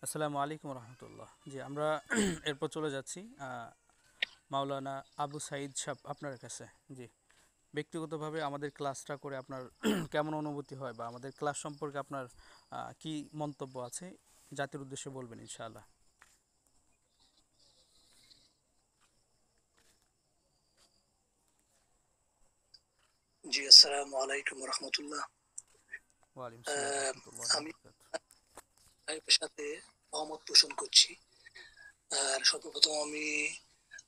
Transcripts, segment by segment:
আসসালামু আলাইকুম রহমতুল্লাহ। জি, আমরা এরপর চলে যাচ্ছি মাওলানা আবু সাঈদ সাহেব আপনার কাছে। জি, ব্যক্তিগতভাবে আমাদের ক্লাসটা করে আপনার কেমন অনুভূতি হয় বা আমাদের ক্লাস সম্পর্কে আপনার কি মন্তব্য আছে জাতির উদ্দেশ্যে বলবেন ইনশাআল্লাহ। জি, আসসালামু আলাইকুম রহমতুল্লাহ। ওয়ালাইকুম আসসালাম রহমতুল্লাহ আমি বরকাত। সাহেবের সাথে সহমত পোষণ করছি। আর সর্বপ্রথম আমি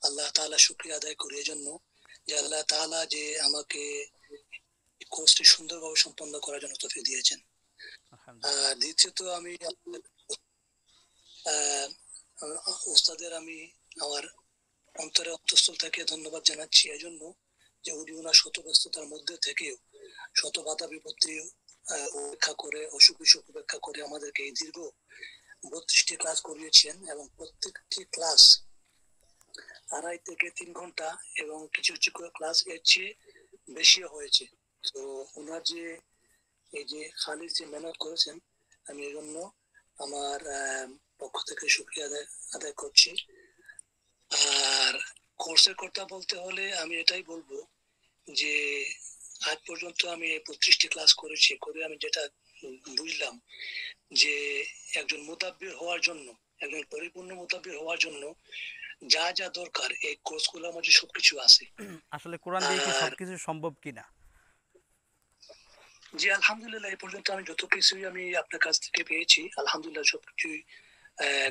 আল্লাহ তাআলা শুকরিয়া আদায় করি এজন্য যে আল্লাহ তাআলা যে আমাকে এই কোর্সটি সুন্দরভাবে সম্পন্ন করার জন্য তৌফিক দিয়েছেন। আলহামদুলিল্লাহ। আর দ্বিতীয়ত আমি আহ, ওস্তাদের আমি আমার অন্তঃস্থল থেকে ধন্যবাদ জানাচ্ছি এজন্য যে উনি ওনার শত ব্যস্ততার মধ্যে থেকেও শত বাধা বিপত্তি উপেক্ষা করে অসুখ বিসুখ উপেক্ষা করে আমাদেরকে এই দীর্ঘ 32টি ক্লাস করিয়েছেন এবং প্রত্যেকটি ক্লাস 2.5 থেকে 3 ঘন্টা এবং কিছু কিছু ক্লাস এর চেয়ে বেশিও হয়েছে। তো ওনার যে এই যে খালিদ যে মেহনত করেছেন আমি এই জন্য আমার পক্ষ থেকে শুক্রিয়া আদায় আদায় করছি। আর কোর্সের কথা বলতে হলে আমি এটাই বলবো যে আজ পর্যন্ত আমি 32টি ক্লাস করেছি করে আমি যেটা বুঝলাম যে একজন মুতাব্বির হওয়ার জন্য একজন পরিপূর্ণ মুতাব্বির হওয়ার জন্য যা যা দরকার এই কোর্সগুলোর মধ্যে সবকিছু আছে। আসলে কোরআন দিয়ে কি আর সবকিছু সম্ভব কিনা? জি, আলহামদুলিল্লাহ এই পর্যন্ত আমি যত কিছুই আমি আপনার কাছ থেকে পেয়েছি আলহামদুলিল্লাহ সবকিছুই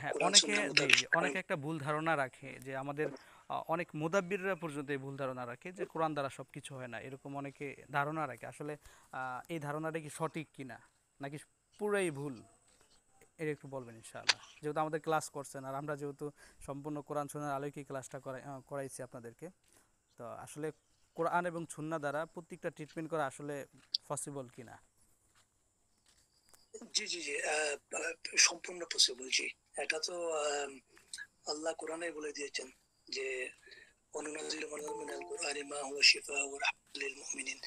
হ্যাঁ, কোরআন অনেকে সুন্নাহ জি, মোতাবেক। জি, কারণ অনেকে একটা ভুল ধারণা রাখে যে আমাদের অনেক মুদাব্বিররা পর্যন্ত এই ভুল ধারণা রাখে যে কোরআন দ্বারা সব কিছু হয় না। এরকম অনেকে ধারণা রাখে। আসলে এই ধারণাটা কি সঠিক কিনা? নাকি পুরাই ভুল? এটা একটু বলবেন ইনশাআল্লাহ। যেহেতু আমাদের ক্লাস করছেন আর আমরা যেহেতু সম্পূর্ণ কোরআন সুন্নাহর আলোকেই ক্লাসটা করাইছি আপনাদেরকে। তো আসলে কোরআন এবং সুন্নাহ দ্বারা প্রত্যেকটা ট্রিটমেন্ট করা আসলে পসিবল কিনা? জি জি জি সম্পূর্ণ পসিবল। জি, এটা তো আল্লাহ কোরআনে বলে দিয়েছেন যে অনুনাজিল মিনাল কুরআনি মা হুয়া শিফাউ ওয়া রাহমাতুল লিল মুমিনিন।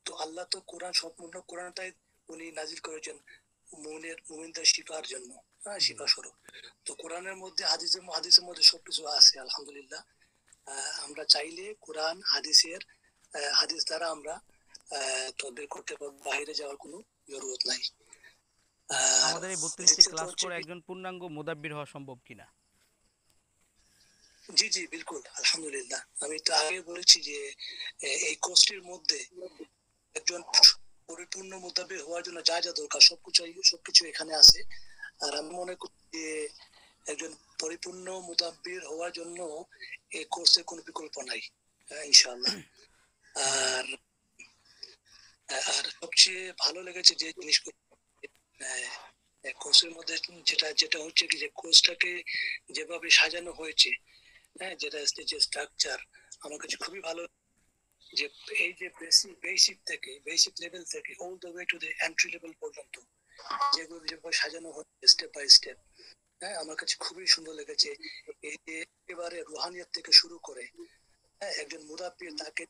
তো আল্লাহ তো কোরআন সম্পূর্ণ কোরআনটাই উনি নাজিল করেছেন মুমিনদের শিফার জন্য, হ্যাঁ, জি, শিফা স্বরূপ। তো কোরআনের মধ্যে হাদিসের মধ্যে সবকিছু আছে আলহামদুলিল্লাহ। আমরা চাইলে কোরআন হাদিস দ্বারা আমরা তদবির করতে পারবো, বাইরে যাওয়ার কোনো জরুরত নাই। আচ্ছা, আর আমাদের এই 32টি দ্বিতীয়ত ক্লাস হচ্ছে করে কি, একজন পূর্ণাঙ্গ মুদাব্বির হওয়া সম্ভব কিনা? জি জি বিলকুল আলহামদুলিল্লাহ। আমি তো আগে বলেছি যে এই কোর্সটির মধ্যে একজন পরিপূর্ণ মোতাবেক হওয়ার জন্য যা যা দরকার সবকিছু এখানে আছে। আর আমি মনে করি যে একজন পরিপূর্ণ মুতাব্বির হওয়ার জন্য এই কোর্সের কোনো বিকল্প নাই, ইনশাআল্লাহ। জি, আর আর সবচেয়ে ভালো লেগেছে যে জিনিসগুলো কোর্সের মধ্যে, যেটা যেটা হচ্ছে কি যে কোর্সটাকে যেভাবে সাজানো হয়েছে, হ্যাঁ, যেটা যে স্ট্রাকচার আমার কাছে খুবই ভালো। যে এই যে বেসিক লেভেল থেকে all the way to the entry level পর্যন্ত যেগুলো যেভাবে সাজানো হচ্ছে স্টেপ বাই স্টেপ, হ্যাঁ, আমার কাছে খুবই সুন্দর লেগেছে। এই যে একেবারে রুহানিয়ত থেকে শুরু করে, হ্যাঁ, একজন মুদাব্বির তাকে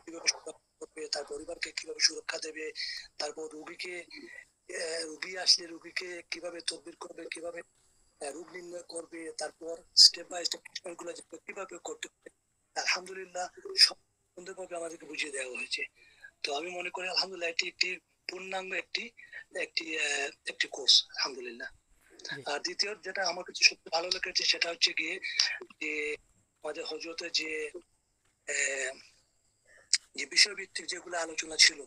কিভাবে সুরক্ষা করবে, তার পরিবারকে কিভাবে সুরক্ষা দেবে, তারপর রুগী আসলে রুগীকে কিভাবে তদবির করবে, কিভাবে রোগ নির্ণয় করবে, তারপর স্টেপ বাই স্টেপ ট্রিটমেন্ট গুলো কিভাবে করতে হবে, আলহামদুলিল্লাহ সব সুন্দরভাবে আমাদেরকে বুঝিয়ে দেওয়া হয়েছে। তো আমি মনে করি আলহামদুলিল্লাহ এটি একটি পূর্ণাঙ্গ একটি একটি কোর্স আলহামদুলিল্লাহ। জি, আর দ্বিতীয় যেটা আমার কাছে সবচেয়ে ভালো লেগেছে সেটা হচ্ছে গিয়ে যে আমাদের হজরতের আহ, যে বিষয়ভিত্তিক যেগুলো আলোচনা ছিল,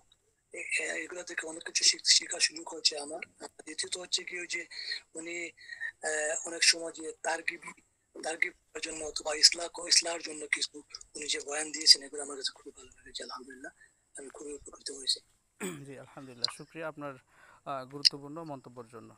এগুলো থেকে অনেক কিছু শেখার সুযোগ হয়েছে আমার। আর দ্বিতীয়ত হচ্ছে কি ওই যে উনি অনেক সময় যে তারগিবের জন্য অথবা ইসলামের জন্য কিছু উনি যে বয়ান দিয়েছেন এগুলো আমার কাছে খুবই ভালো লেগেছে আলহামদুলিল্লাহ। আমি খুবই উপকৃত হয়েছি। জি, আলহামদুলিল্লাহ। শুকরিয়া আপনার গুরুত্বপূর্ণ মন্তব্যের জন্য।